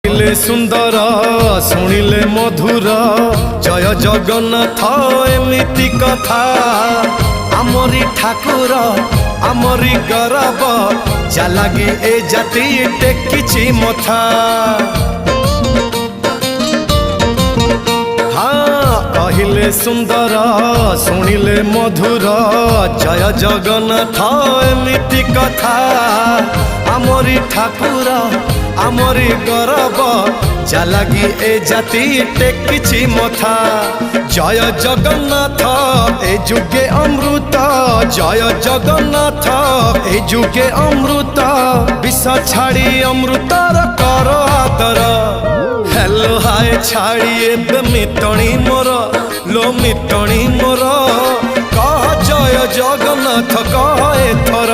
कहिले सुंदर शुणिले मधुर जय जगन्नाथ एमिति कथा आमरी ठाकुर आमरी गौरव जालागी ए जाति टेकिछि मथा। हाँ कहिले सुंदर शुणिले मधुर जय जगन्नाथ एमिति कथा आमरी ठाकुर आमरी गौरव जालागी ए जाति टेकिछि मथा। जय जगन्नाथ ए जुगे अमृत जय जगन्नाथ ए जुगे अमृत विष छाड़ी अमृतर कर आदर। हेलो हाय छाड़ी एबे मितणी मोर लो मितणी मोर कह जय जगन्नाथ कह एथर।